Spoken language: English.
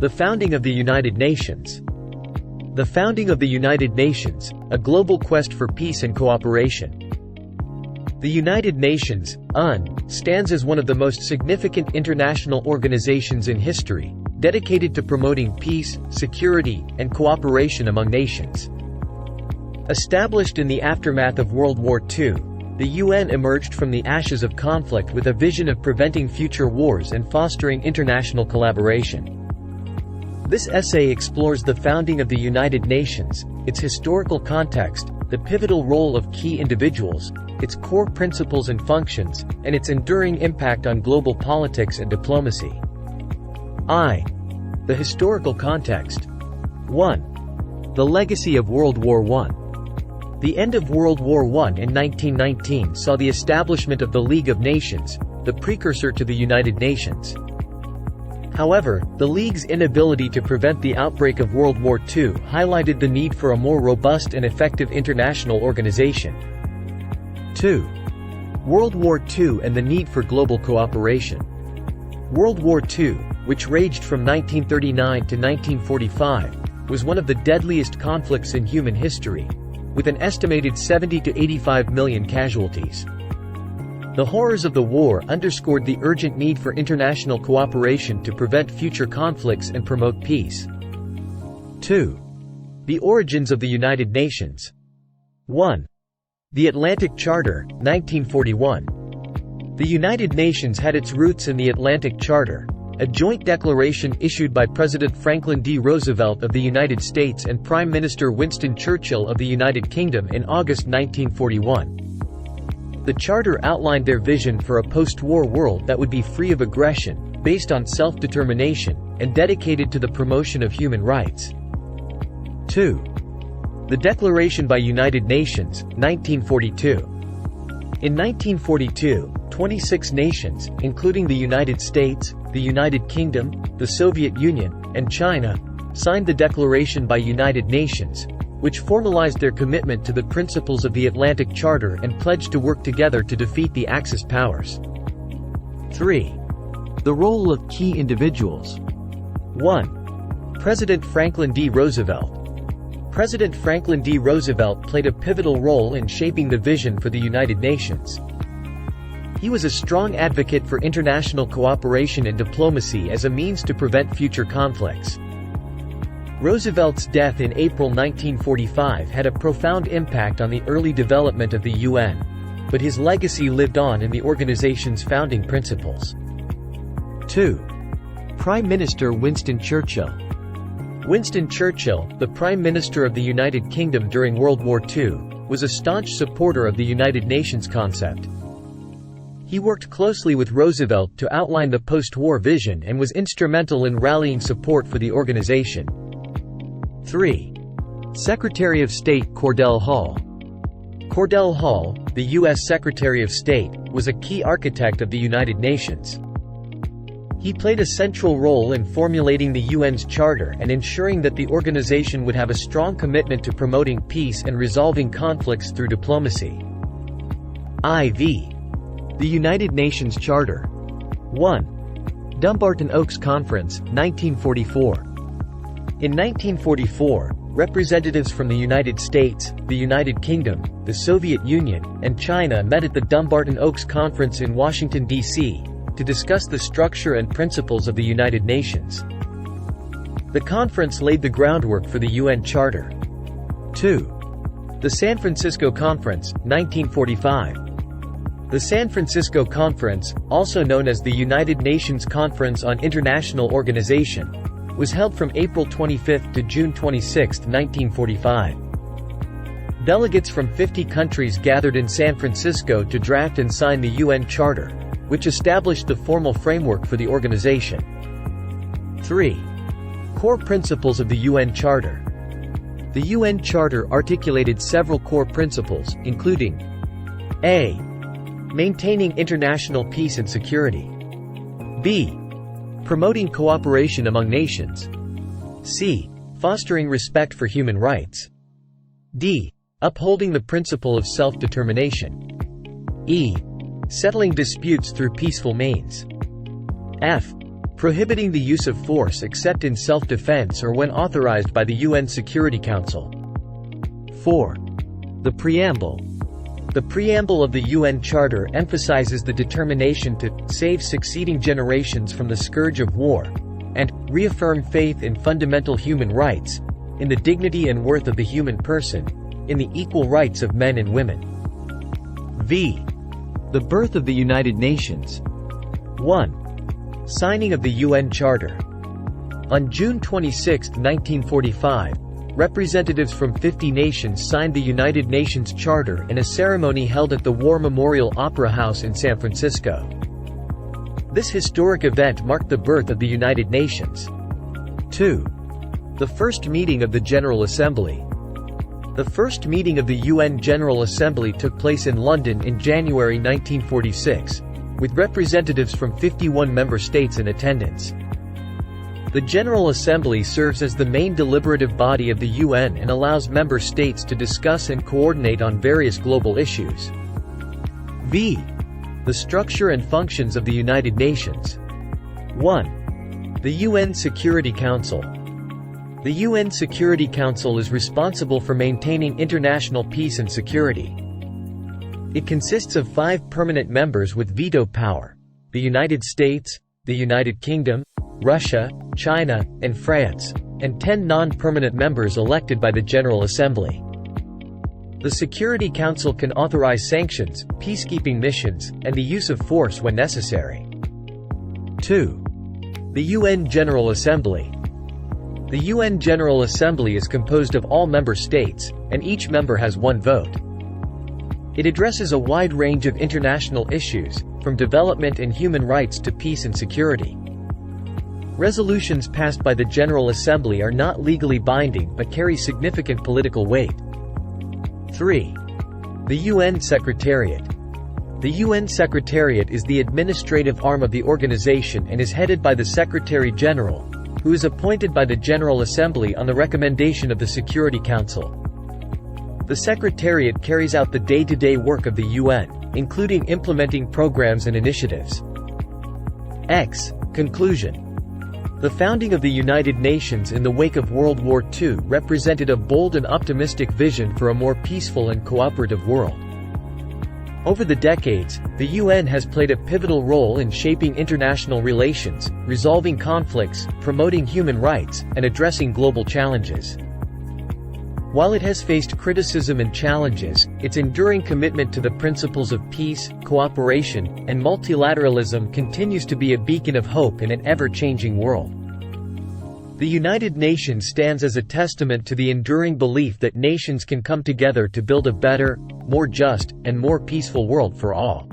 The founding of the United Nations. The founding of the United Nations, a global quest for peace and cooperation. The United Nations, UN, stands as one of the most significant international organizations in history, dedicated to promoting peace, security, and cooperation among nations. Established in the aftermath of World War II, the UN emerged from the ashes of conflict with a vision of preventing future wars and fostering international collaboration. This essay explores the founding of the United Nations, its historical context, the pivotal role of key individuals, its core principles and functions, and its enduring impact on global politics and diplomacy. The historical context. 1. The legacy of World War I. The end of World War I in 1919 saw the establishment of the League of Nations, the precursor to the United Nations. However, the League's inability to prevent the outbreak of World War II highlighted the need for a more robust and effective international organization. 2. World War II and the need for global cooperation. World War II, which raged from 1939 to 1945, was one of the deadliest conflicts in human history, with an estimated 70 to 85 million casualties. The horrors of the war underscored the urgent need for international cooperation to prevent future conflicts and promote peace. 2. The origins of the United Nations. 1. The Atlantic Charter, 1941. The United Nations had its roots in the Atlantic Charter, a joint declaration issued by President Franklin D. Roosevelt of the United States and Prime Minister Winston Churchill of the United Kingdom in August 1941. The Charter outlined their vision for a post-war world that would be free of aggression, based on self-determination, and dedicated to the promotion of human rights. 2. The Declaration by United Nations, 1942. In 1942, 26 nations, including the United States, the United Kingdom, the Soviet Union, and China, signed the Declaration by United Nations, which formalized their commitment to the principles of the Atlantic Charter and pledged to work together to defeat the Axis powers. 3. The role of key individuals. 1. President Franklin D. Roosevelt. President Franklin D. Roosevelt played a pivotal role in shaping the vision for the United Nations. He was a strong advocate for international cooperation and diplomacy as a means to prevent future conflicts. Roosevelt's death in April 1945 had a profound impact on the early development of the UN, but his legacy lived on in the organization's founding principles. 2. Prime Minister Winston Churchill. Winston Churchill, the Prime Minister of the United Kingdom during World War II, was a staunch supporter of the United Nations concept. He worked closely with Roosevelt to outline the post-war vision and was instrumental in rallying support for the organization. 3. Secretary of State Cordell Hull. Cordell Hull, the U.S. Secretary of State, was a key architect of the United Nations. He played a central role in formulating the UN's charter and ensuring that the organization would have a strong commitment to promoting peace and resolving conflicts through diplomacy. The United Nations Charter. 1. Dumbarton Oaks Conference, 1944. In 1944, representatives from the United States, the United Kingdom, the Soviet Union, and China met at the Dumbarton Oaks Conference in Washington, D.C., to discuss the structure and principles of the United Nations. The conference laid the groundwork for the UN Charter. 2. The San Francisco Conference, 1945. The San Francisco Conference, also known as the United Nations Conference on International Organization, was held from April 25 to June 26, 1945. Delegates from 50 countries gathered in San Francisco to draft and sign the UN Charter, which established the formal framework for the organization. 3. Core principles of the UN Charter. The UN Charter articulated several core principles, including A. Maintaining international peace and security. B. Promoting cooperation among nations. C. Fostering respect for human rights. D. Upholding the principle of self-determination. E. Settling disputes through peaceful means. F. prohibiting the use of force except in self-defense or when authorized by the UN Security Council. 4. The Preamble. The preamble of the UN Charter emphasizes the determination to save succeeding generations from the scourge of war, and reaffirm faith in fundamental human rights, in the dignity and worth of the human person, in the equal rights of men and women. V. The birth of the United Nations. 1. Signing of the UN Charter. On June 26, 1945, representatives from 50 nations signed the United Nations Charter in a ceremony held at the War Memorial Opera House in San Francisco. This historic event marked the birth of the United Nations. 2. The first meeting of the General Assembly. The first meeting of the UN General Assembly took place in London in January 1946, with representatives from 51 member states in attendance. The General Assembly serves as the main deliberative body of the UN and allows member states to discuss and coordinate on various global issues. V. The structure and functions of the United Nations. 1. The UN Security Council. The UN Security Council is responsible for maintaining international peace and security. It consists of 5 permanent members with veto power: the United States, the United Kingdom, Russia, China, and France, and 10 non-permanent members elected by the General Assembly. The Security Council can authorize sanctions, peacekeeping missions, and the use of force when necessary. 2. The UN General Assembly. The UN General Assembly is composed of all member states, and each member has 1 vote. It addresses a wide range of international issues, from development and human rights to peace and security. Resolutions passed by the General Assembly are not legally binding but carry significant political weight. 3. The UN Secretariat. The UN Secretariat is the administrative arm of the organization and is headed by the Secretary-General, who is appointed by the General Assembly on the recommendation of the Security Council. The Secretariat carries out the day-to-day work of the UN, including implementing programs and initiatives. Conclusion. The founding of the United Nations in the wake of World War II represented a bold and optimistic vision for a more peaceful and cooperative world. Over the decades, the UN has played a pivotal role in shaping international relations, resolving conflicts, promoting human rights, and addressing global challenges. While it has faced criticism and challenges, its enduring commitment to the principles of peace, cooperation, and multilateralism continues to be a beacon of hope in an ever-changing world. The United Nations stands as a testament to the enduring belief that nations can come together to build a better, more just, and more peaceful world for all.